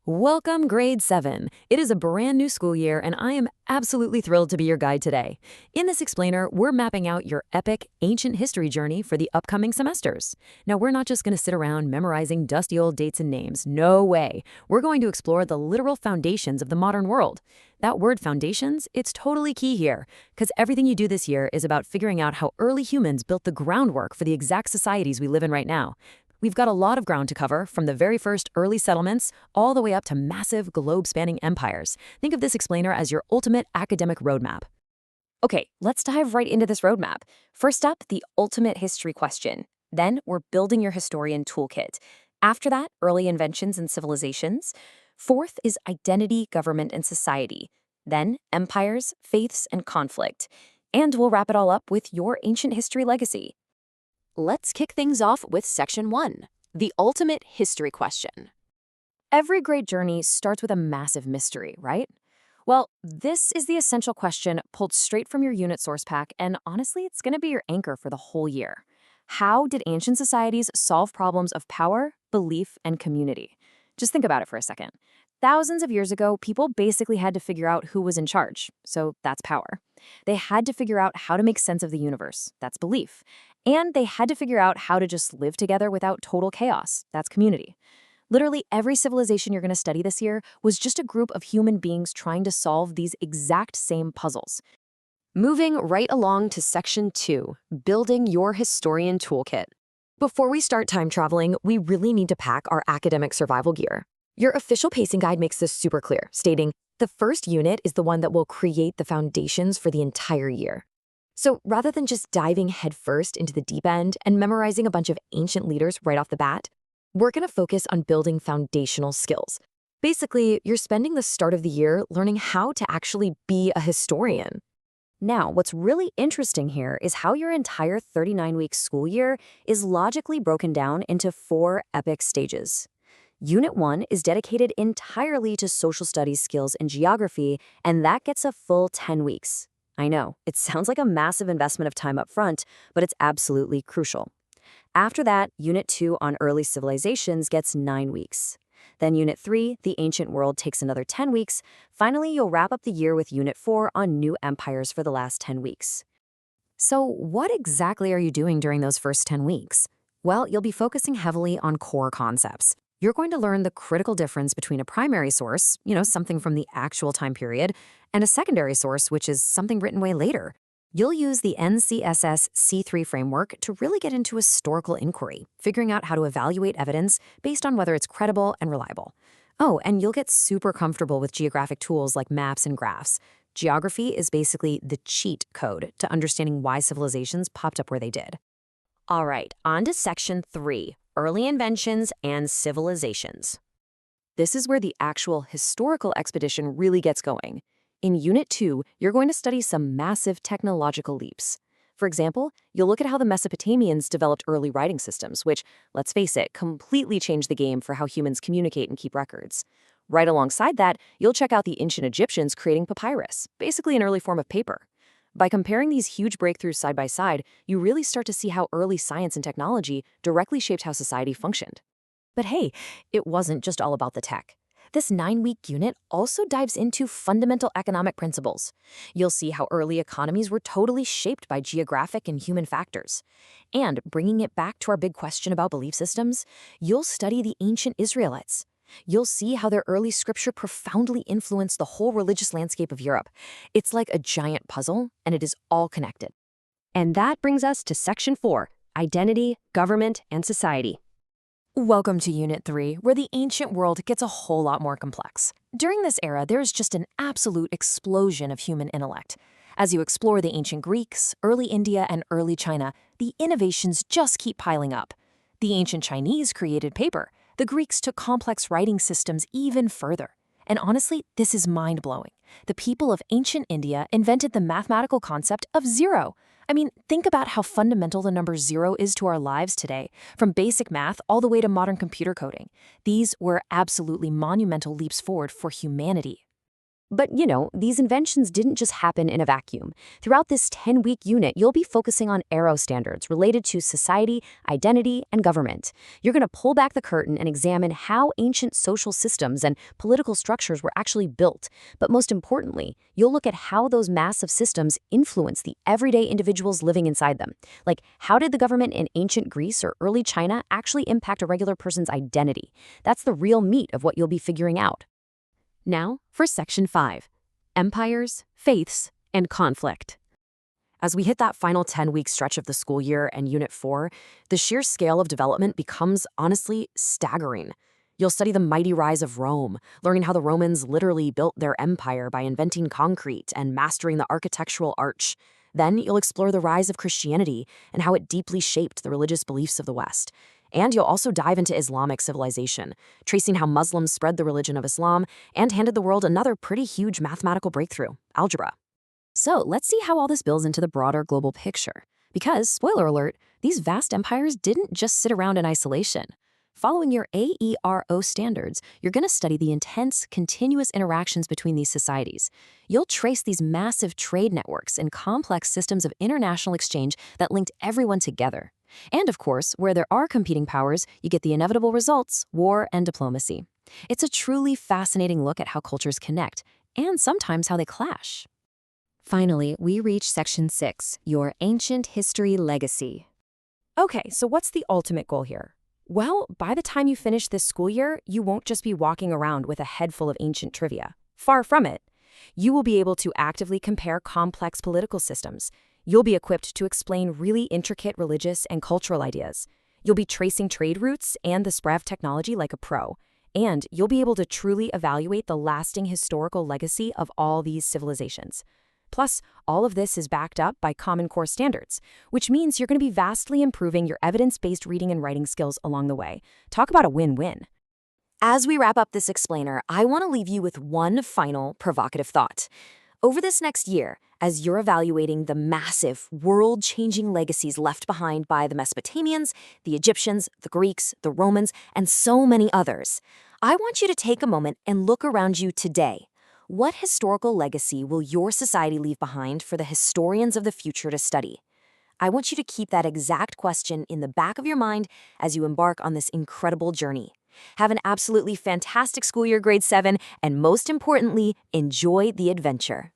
Welcome, Grade 7. It is a brand new school year, and I am absolutely thrilled to be your guide today. In this explainer, we're mapping out your epic ancient history journey for the upcoming semesters. Now, we're not just going to sit around memorizing dusty old dates and names. No way. We're going to explore the literal foundations of the modern world. That word foundations, it's totally key here, because everything you do this year is about figuring out how early humans built the groundwork for the exact societies we live in right now. We've got a lot of ground to cover, from the very first early settlements all the way up to massive globe-spanning empires. Think of this explainer as your ultimate academic roadmap. Okay, let's dive right into this roadmap. First up, the ultimate history question. Then we're building your historian toolkit. After that, early inventions and civilizations. Fourth is identity, government, and society. Then empires, faiths, and conflict. And we'll wrap it all up with your ancient history legacy. Let's kick things off with Section 1, the ultimate history question. Every great journey starts with a massive mystery, right? Well, this is the essential question pulled straight from your unit source pack, and honestly, it's going to be your anchor for the whole year. How did ancient societies solve problems of power, belief, and community? Just think about it for a second. Thousands of years ago, people basically had to figure out who was in charge, so that's power. They had to figure out how to make sense of the universe, that's belief. And they had to figure out how to just live together without total chaos, that's community. Literally every civilization you're going to study this year was just a group of human beings trying to solve these exact same puzzles. Moving right along to Section 2, building your historian toolkit. Before we start time traveling, we really need to pack our academic survival gear. Your official pacing guide makes this super clear, stating, the first unit is the one that will create the foundations for the entire year. So rather than just diving headfirst into the deep end and memorizing a bunch of ancient leaders right off the bat, we're going to focus on building foundational skills. Basically, you're spending the start of the year learning how to actually be a historian. Now, what's really interesting here is how your entire 39-week school year is logically broken down into 4 epic stages. Unit 1 is dedicated entirely to social studies skills and geography, and that gets a full 10 weeks. I know, it sounds like a massive investment of time up front, but it's absolutely crucial. After that, Unit 2 on early civilizations gets 9 weeks. Then Unit 3, the ancient world, takes another 10 weeks. Finally, you'll wrap up the year with Unit 4 on new empires for the last 10 weeks. So what exactly are you doing during those first 10 weeks? Well, you'll be focusing heavily on core concepts. You're going to learn the critical difference between a primary source, something from the actual time period, and a secondary source, which is something written way later. You'll use the NCSS C3 framework to really get into historical inquiry, figuring out how to evaluate evidence based on whether it's credible and reliable. Oh, and you'll get super comfortable with geographic tools like maps and graphs. Geography is basically the cheat code to understanding why civilizations popped up where they did. All right, on to Section 3, early inventions and civilizations. This is where the actual historical expedition really gets going. In Unit 2, you're going to study some massive technological leaps. For example, you'll look at how the Mesopotamians developed early writing systems, which, let's face it, completely changed the game for how humans communicate and keep records. Right alongside that, you'll check out the ancient Egyptians creating papyrus, basically an early form of paper. By comparing these huge breakthroughs side by side, you really start to see how early science and technology directly shaped how society functioned. But hey, it wasn't just all about the tech. This 9-week unit also dives into fundamental economic principles. You'll see how early economies were totally shaped by geographic and human factors. And bringing it back to our big question about belief systems, you'll study the ancient Israelites. You'll see how their early scripture profoundly influenced the whole religious landscape of Europe. It's like a giant puzzle, and it is all connected. And that brings us to Section 4, identity, government, and society. Welcome to Unit 3, where the ancient world gets a whole lot more complex. During this era, there's just an absolute explosion of human intellect. As you explore the ancient Greeks, early India, and early China, the innovations just keep piling up. The ancient Chinese created paper. The Greeks took complex writing systems even further. And honestly, this is mind-blowing. The people of ancient India invented the mathematical concept of zero. I mean, think about how fundamental the number 0 is to our lives today, from basic math all the way to modern computer coding. These were absolutely monumental leaps forward for humanity. But, these inventions didn't just happen in a vacuum. Throughout this 10-week unit, you'll be focusing on arrow standards related to society, identity, and government. You're going to pull back the curtain and examine how ancient social systems and political structures were actually built. But most importantly, you'll look at how those massive systems influence the everyday individuals living inside them. Like, how did the government in ancient Greece or early China actually impact a regular person's identity? That's the real meat of what you'll be figuring out. Now for Section 5, Empires, Faiths, and Conflict. As we hit that final 10-week stretch of the school year and Unit 4, the sheer scale of development becomes, honestly, staggering. You'll study the mighty rise of Rome, learning how the Romans literally built their empire by inventing concrete and mastering the architectural arch. Then you'll explore the rise of Christianity and how it deeply shaped the religious beliefs of the West. And you'll also dive into Islamic civilization, tracing how Muslims spread the religion of Islam and handed the world another pretty huge mathematical breakthrough, algebra. So let's see how all this builds into the broader global picture. Because, spoiler alert, these vast empires didn't just sit around in isolation. Following your AERO standards, you're going to study the intense, continuous interactions between these societies. You'll trace these massive trade networks and complex systems of international exchange that linked everyone together. And of course, where there are competing powers, you get the inevitable results, war and diplomacy. It's a truly fascinating look at how cultures connect, and sometimes how they clash. Finally, we reach Section 6, your ancient history legacy. Okay, so what's the ultimate goal here? Well, by the time you finish this school year, you won't just be walking around with a head full of ancient trivia. Far from it. You will be able to actively compare complex political systems. You'll be equipped to explain really intricate religious and cultural ideas. You'll be tracing trade routes and the spread of technology like a pro. And you'll be able to truly evaluate the lasting historical legacy of all these civilizations. Plus, all of this is backed up by Common Core standards, which means you're going to be vastly improving your evidence-based reading and writing skills along the way. Talk about a win-win. As we wrap up this explainer, I want to leave you with one final provocative thought. Over this next year, as you're evaluating the massive, world-changing legacies left behind by the Mesopotamians, the Egyptians, the Greeks, the Romans, and so many others, I want you to take a moment and look around you today. What historical legacy will your society leave behind for the historians of the future to study? I want you to keep that exact question in the back of your mind as you embark on this incredible journey. Have an absolutely fantastic school year, grade 7, and most importantly, enjoy the adventure.